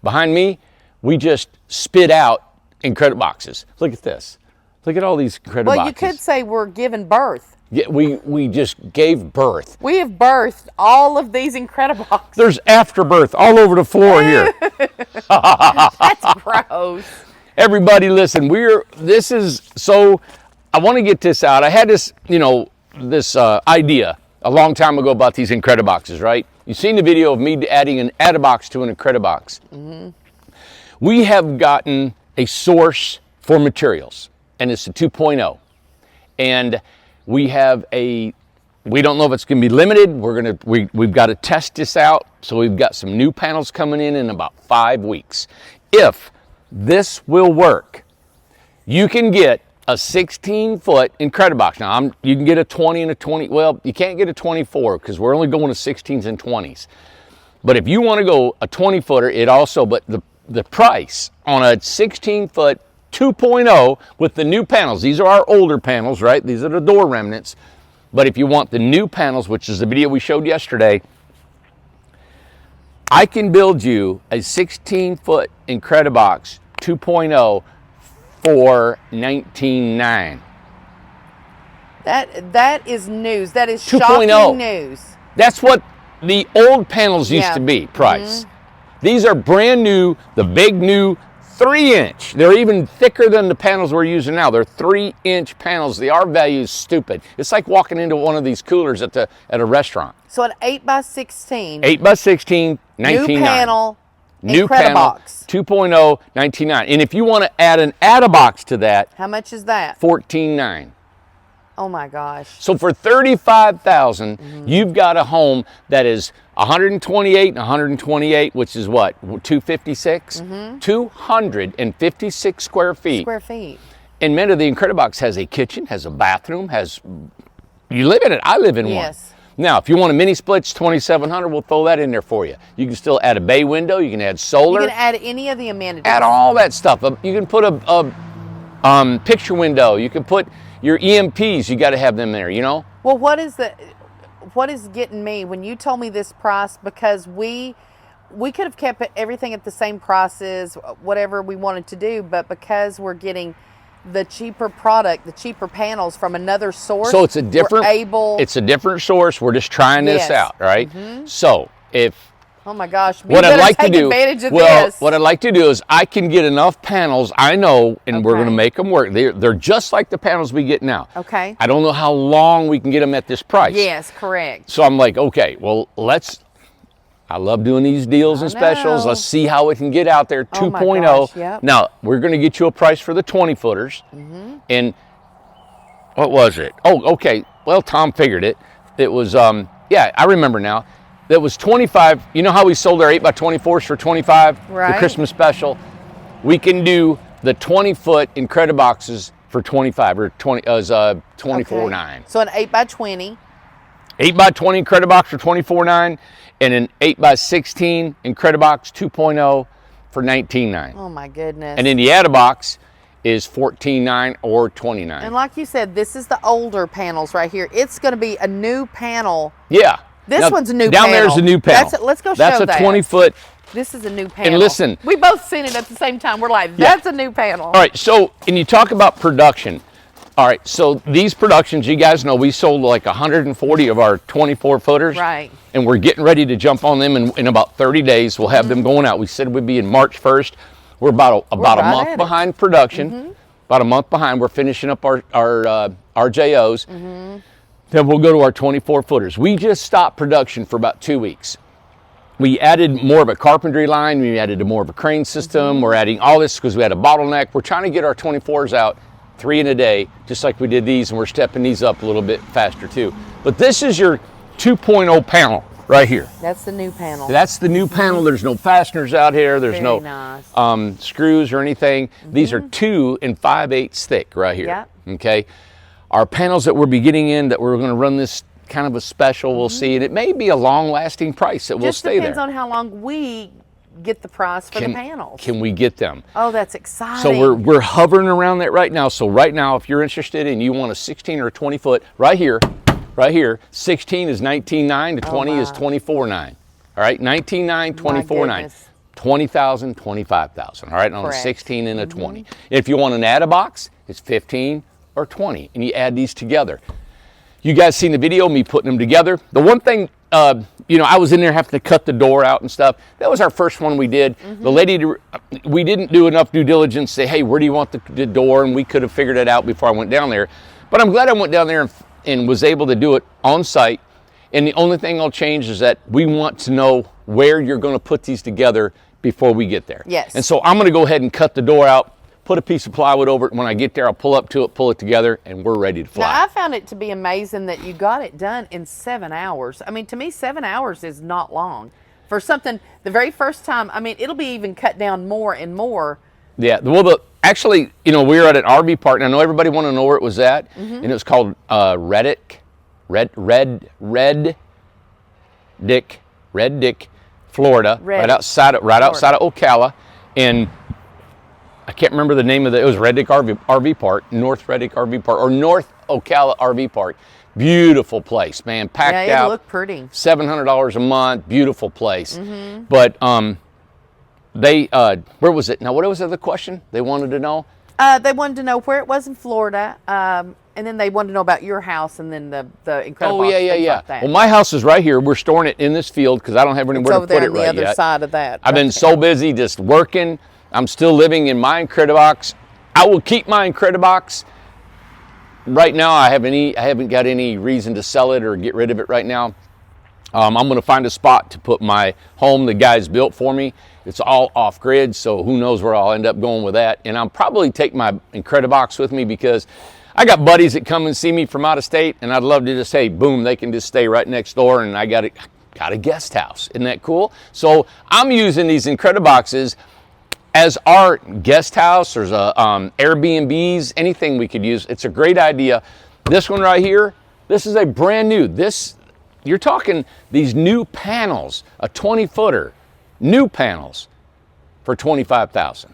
Behind me, we just spit out Incred-I-Boxes. Look at this. Look at all these Incred-I-Boxes. Well, you could say we're giving birth. Yeah, we just gave birth. We have birthed all of these Incred-I-Boxes. There's afterbirth all over the floor here. That's gross. Everybody listen, I want to get this out. I had this, this idea a long time ago about these Incred-I-Boxes, right? You've seen the video of me adding an Ibox to an Incred-I-Box. We have gotten a source for materials, and it's a 2.0. And we have we don't know if it's going to be limited. We've got to test this out. So we've got some new panels coming in about 5 weeks. If this will work, you can get a 16-foot Incred-I-Box. Now, you can get a 20 and a 20. Well, you can't get a 24 because we're only going to 16s and 20s. But if you want to go a 20-footer, but the price on a 16-foot 2.0 with the new panels, these are our older panels, right? These are the door remnants. But if you want the new panels, which is the video we showed yesterday, I can build you a 16-foot Incred-I-Box 2.0 for $19,900. That is news. That is shocking news. That's what the old panels used to be price. These are brand new, the big new 3-inch. They're even thicker than the panels we're using now. They're 3-inch panels. The R value is stupid. It's like walking into one of these coolers at a restaurant. So an 8x16. 8x16, $19,900. New panel. New panel, 2.0, $19,900. And if you want to add an Ibox to that, how much is that? $14,900. Oh my gosh. So for $35,000, you've got a home that is 128 and 128, which is what? 256? 256 square feet. And many of the Incred-I-Box has a kitchen, has a bathroom, you live in it. I live in one. Yes. Now, if you want a mini split, 2,700, we'll throw that in there for you. You can still add a bay window. You can add solar. You can add any of the amenities. Add all that stuff. You can put a picture window. You can put your EMPs. You got to have them there, Well, what is getting me when you told me this price, because we could have kept everything at the same prices, whatever we wanted to do, but because we're getting the cheaper product, the cheaper panels from another source. So it's a different source. We're just trying this out, right? So oh my gosh, what I'd like to do, this. What I'd like to do is I can get enough panels, I know, and we're going to make them work. They're just like the panels we get now. Okay. I don't know how long we can get them at this price. Yes, correct. So I'm like, okay, well, I love doing these deals and specials. Let's see how it can get out there, 2.0. Yep. Now, we're going to get you a price for the 20-footers. And what was it? Oh, okay. Well, Tom figured it. It was, I remember now. That was 25. You know how we sold our 8x24s for 25? Right. The Christmas special. We can do the 20-foot Incred-I-Boxes for 25 or 24.9. So an 8x20. 8x20 Incred-I-Box for 24.9, and an 8x16 Incred-I-Box 2.0 for 19.9. Oh my goodness. And then the Ibox is 14.9 or 29. And like you said, this is the older panels right here. It's going to be a new panel. Yeah. This one's a new panel. Down there's a new panel. Let's go show that. That's a 20-foot. This is a new panel. And listen. We both seen it at the same time. We're like, that's a new panel. All right, so, and you talk about production. All right, so these productions, you guys know we sold like 140 of our 24-footers. Right. And we're getting ready to jump on them in about 30 days. We'll have them going out. We said we'd be in March 1st. We're about a month behind production. About a month behind. We're finishing up our RJOs. Then we'll go to our 24-footers. We just stopped production for about 2 weeks. We added more of a carpentry line. We added more of a crane system. We're adding all this because we had a bottleneck. We're trying to get our 24s out 3 in a day, just like we did these, and we're stepping these up a little bit faster too. But this is your 2.0 panel right here. That's the new panel. That's the new panel. There's no fasteners out here. There's no screws or anything. These are 2 5/8 thick right here. Yep. Okay. Our panels that we're beginning in, that we're going to run this kind of a special, we'll see, and it may be a long-lasting price that will stay there. Just depends on how long we get the price for the panels. Can we get them? Oh, that's exciting. So we're hovering around that right now. So right now, if you're interested and you want a 16 or a 20 foot, right here, 16 is 19.9, the 20 is 24.9. All right, 19.9, 24.9. 20,000, 25,000, all right, on a Correct. 16 and a 20. If you want an add-a-box, it's 15 or 20, and you add these together. You guys seen the video, me putting them together. The one thing, you know, I was in there having to cut the door out and stuff. That was our first one we did. The lady, we didn't do enough due diligence, say, hey, where do you want the door? And we could have figured it out before I went down there. But I'm glad I went down there and was able to do it on site. And the only thing I'll change is that we want to know where you're going to put these together before we get there. Yes. And so I'm going to go ahead and cut the door out, put a piece of plywood over it. When I get there, I'll pull up to it, pull it together, and we're ready to fly. Now, I found it to be amazing that you got it done in 7 hours. I mean, to me, 7 hours is not long. For something, the very first time, I mean, it'll be even cut down more and more. Yeah, well, actually, you know, we were at an RV park, and I know everybody wanted to know where it was at, and it was called Red Dick, Florida, right outside of Ocala, and I can't remember the name of it was Red Dick RV Park, North Red Dick RV Park, or North Ocala RV Park. Beautiful place, man, packed out. Yeah, it looked pretty. $700 a month, beautiful place. But they, where was it? Now, what was the other question they wanted to know? They wanted to know where it was in Florida, and then they wanted to know about your house, and then the Incred-I-Box. Oh, yeah. Like that. Well, my house is right here. We're storing it in this field because I don't have anywhere to put it right yet. It's over there on the other side of that. I've been so busy just working. I'm still living in my Incred-I-Box. I will keep my Incred-I-Box. Right now, I haven't got any reason to sell it or get rid of it right now. I'm going to find a spot to put my home the guys built for me. It's all off grid, so who knows where I'll end up going with that. And I'll probably take my Incred-I-Box with me because I got buddies that come and see me from out of state, and I'd love to just say, boom, they can just stay right next door, and I got a guest house. Isn't that cool? So I'm using these Incred-I-Boxes as our guest house. There's Airbnbs, anything we could use. It's a great idea. This one right here, this is a brand new. You're talking these new panels, a 20-footer, new panels for $25,000.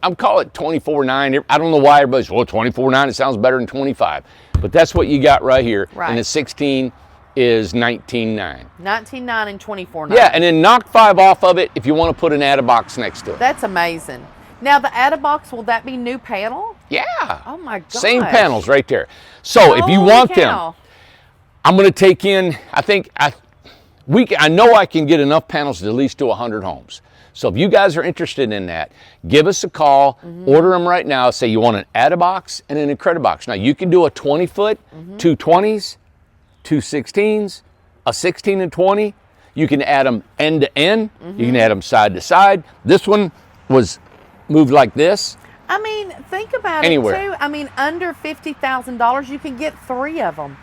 I'm calling it $24,900. I don't know why everybody's, well, $24,900, it sounds better than $25,000. But that's what you got right here. Right. And the 16 is $19,900. $19,900 and $24,900. Yeah, and then knock $5 off of it if you want to put an add-a-box next to it. That's amazing. Now, the add-a-box, will that be new panel? Yeah. Oh, my gosh. Same panels right there. So if you want them, I'm going to take in, I know I can get enough panels to at least do 100 homes. So if you guys are interested in that, give us a call, order them right now. Say you want an add-a-box and an Incred-I-Box. Now, you can do a 20-foot, two 20s, two 16s, a 16 and 20. You can add them end to end. You can add them side to side. This one was moved like this. I mean, think about Anywhere. it, too. I mean, under $50,000, you can get 3 of them.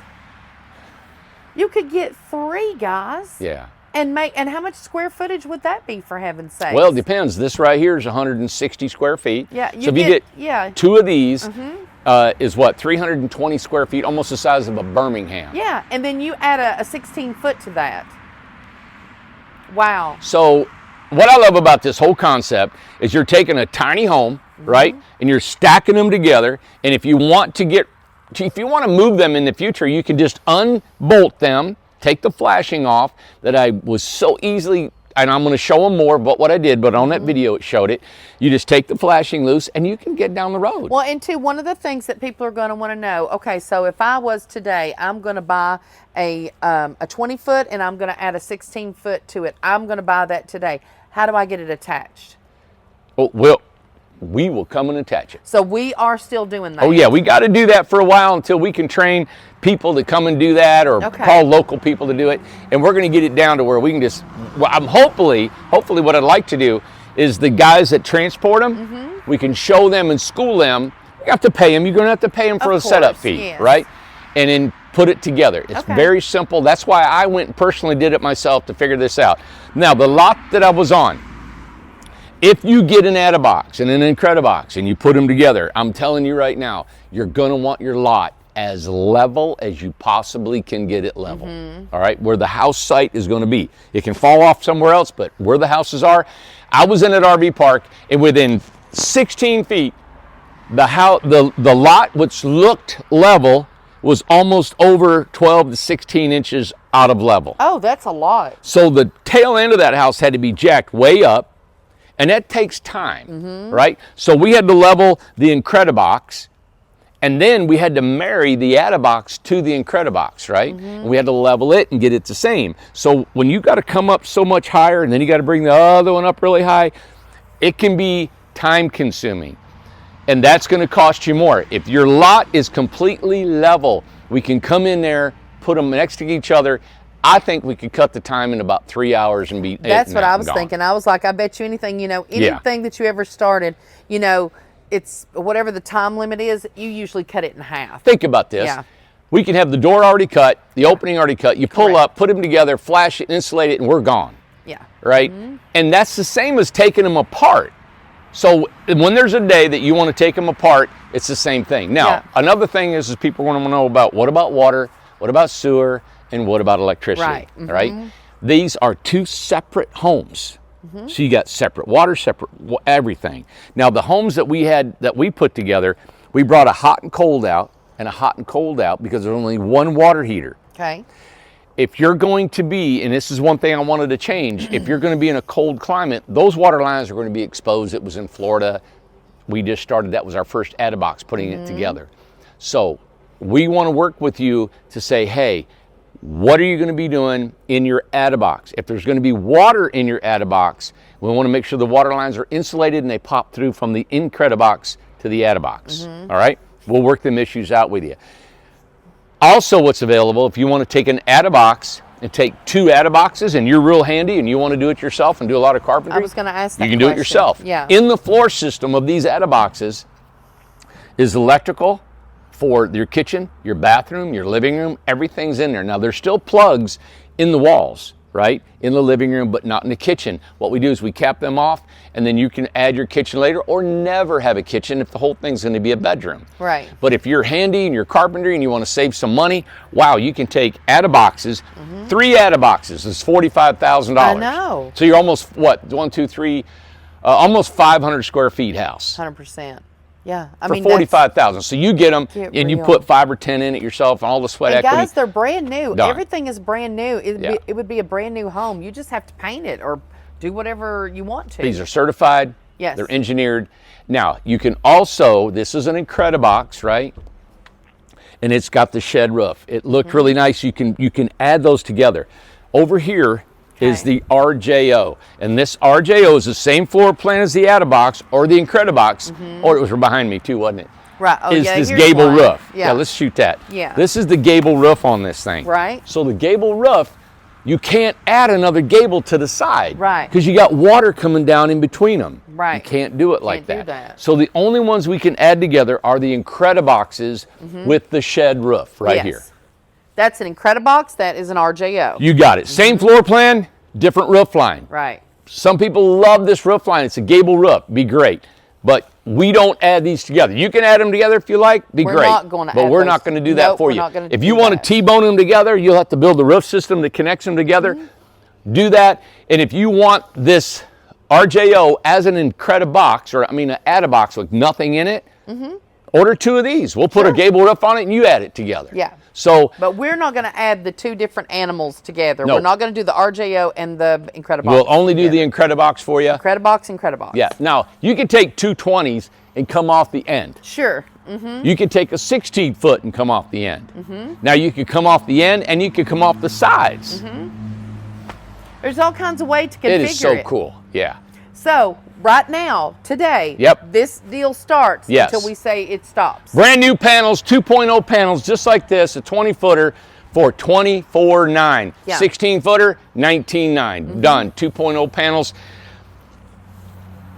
You could get 3, guys. Yeah. And how much square footage would that be, for heaven's sake? Well, it depends. This right here is 160 square feet. Yeah. So if you get 2 of these, is what, 320 square feet, almost the size of a Birmingham. Yeah, and then you add a 16-foot to that. Wow. So what I love about this whole concept is you're taking a tiny home, right, and you're stacking them together. And if you want to move them in the future, you can just unbolt them, take the flashing off that I was so easily, and I'm going to show them more about what I did, but on that video it showed it. You just take the flashing loose and you can get down the road. Well, and two, one of the things that people are going to want to know, okay, so if I was today, I'm going to buy a 20-foot and I'm going to add a 16-foot to it. I'm going to buy that today. How do I get it attached? Oh, well, we will come and attach it. So we are still doing that. Oh yeah, we got to do that for a while until we can train people to come and do that, or call local people to do it. And we're going to get it down to where we can just, well, I'm hopefully what I'd like to do is the guys that transport them, we can show them and school them. You have to pay them. You're going to have to pay them for a setup fee, right? And then put it together. It's very simple. That's why I went and personally did it myself to figure this out. Now, the lot that I was on, if you get an add-a-box and an Incred-I-Box and you put them together, I'm telling you right now, you're going to want your lot as level as you possibly can get it level. All right, where the house site is going to be. It can fall off somewhere else, but where the houses are. I was in an RV park, and within 16 feet, the lot, which looked level, was almost over 12 to 16 inches out of level. Oh, that's a lot. So the tail end of that house had to be jacked way up. And that takes time, right? So we had to level the Incred-I-Box, and then we had to marry the Ibox to the Incred-I-Box, right? And we had to level it and get it the same. So when you got to come up so much higher and then you got to bring the other one up really high, it can be time consuming. And that's going to cost you more. If your lot is completely level, we can come in there, put them next to each other. I think we could cut the time in about 3 hours and be. That's what I was thinking. I was like, I bet you anything, anything that you ever started, it's whatever the time limit is, you usually cut it in half. Think about this. Yeah. We can have the door already cut, the opening already cut. You pull up, put them together, flash it, insulate it, and we're gone. Yeah. Right? And that's the same as taking them apart. So when there's a day that you want to take them apart, it's the same thing. Now, another thing is people want to know about what about water, what about sewer, and what about electricity, right? Right? These are two separate homes. So you got separate water, separate everything. Now the homes that we put together, we brought a hot and cold out and a hot and cold out because there's only one water heater. Okay. If you're going to be, and this is one thing I wanted to change, if you're going to be in a cold climate, those water lines are going to be exposed. It was in Florida. We just started, that was our first 8’x putting it together. So we want to work with you to say, hey, what are you going to be doing in your 8’x? If there's going to be water in your 8’x, we want to make sure the water lines are insulated and they pop through from the Incred-I-Box to the 8’x. All right? We'll work them issues out with you. Also, what's available, if you want to take an 8’x and take two 8’boxes and you're real handy and you want to do it yourself and do a lot of carpentry, I was going to ask that you can do it yourself. Yeah. In the floor system of these 8’boxes is electrical for your kitchen, your bathroom, your living room, everything's in there. Now, there's still plugs in the walls, right? In the living room, but not in the kitchen. What we do is we cap them off, and then you can add your kitchen later or never have a kitchen if the whole thing's going to be a bedroom. Right. But if you're handy and you're carpentry and you want to save some money, wow, you can take 8’boxes. 3 8’boxes is $45,000. I know. So you're almost, what, 1, 2, 3, almost 500 square feet house. 100%. Yeah, For $45,000. So you get them and you put 5 or 10 in it yourself and all the sweat equity. Guys, they're brand new. Done. Everything is brand new. It would be a brand new home. You just have to paint it or do whatever you want to. These are certified. Yes. They're engineered. Now, you can also, this is an Incred-I-Box, right? And it's got the shed roof. It looked really nice. You can add those together. Over here is the RJO. And this RJO is the same floor plan as the 8’box or the Incred-I-Box, or it was behind me too, wasn't it? Right. Oh, is yeah, this here's gable one. roof. Yeah. Let's shoot that. Yeah. This is the gable roof on this thing. Right. So the gable roof, you can't add another gable to the side. Right. Because you got water coming down in between them. Right. You can't do it like Can't do that. that. So the only ones we can add together are the Incred-I-Boxes with the shed roof right here. That's an Incred-I-Box. That is an RJO. You got it. Same floor plan, different roof line. Right. Some people love this roof line. It's a gable roof. Be great. But we don't add these together. You can add them together if you like. Be We're great. not going to but add we're those. not going to do that Nope, for we're you. not gonna If do you want to that. T-bone them together, you'll have to build a roof system that connects them together. Do that. And if you want this RJO as an Incred-I-Box, or I mean an 8’box with nothing in it, order 2 of these. We'll put a gable roof on it and you add it together. Yeah. So, But we're not going to add the 2 different animals together. No. We're not going to do the RJO and the Incred-I-Box. we'll only do the Incred-I-Box for you. Incred-I-Box, Incred-I-Box. Yeah. Now, you can take 2 20s and come off the end. Sure. You can take a 16-foot and come off the end. Now, you can come off the end and you can come off the sides. There's all kinds of ways to configure it. It is so cool. Yeah. So, right now, today, this deal starts until we say it stops. Brand new panels, 2.0 panels, just like this, a 20-footer for $24,900. Yeah. 16-footer, $19,900. Done. 2.0 panels.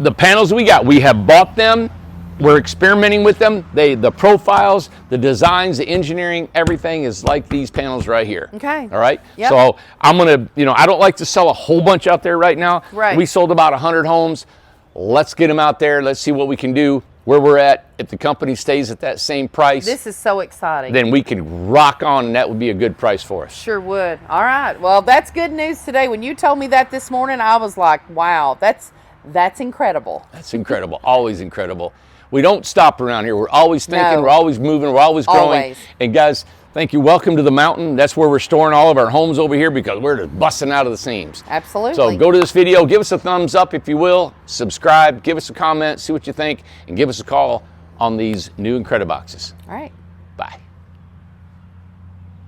The panels we got, we have bought them. We're experimenting with them. The profiles, the designs, the engineering, everything is like these panels right here. Okay. All right? Yep. So I'm going to, I don't like to sell a whole bunch out there right now. Right. We sold about 100 homes. Let's get them out there. Let's see what we can do, where we're at. If the company stays at that same price, This is so exciting. then we can rock on, and that would be a good price for us. Sure would. All right. Well, that's good news today. When you told me that this morning, I was like, wow, that's incredible. That's incredible. Always incredible. We don't stop around here. We're always thinking. No. We're always moving. We're always growing. Always. And guys, Thank you. Welcome to the mountain. That's where we're storing all of our homes over here because we're just busting out of the seams. Absolutely. So go to this video, give us a thumbs up if you will, subscribe, give us a comment, see what you think, and give us a call on these new Incred-I-Boxes. All right. Bye.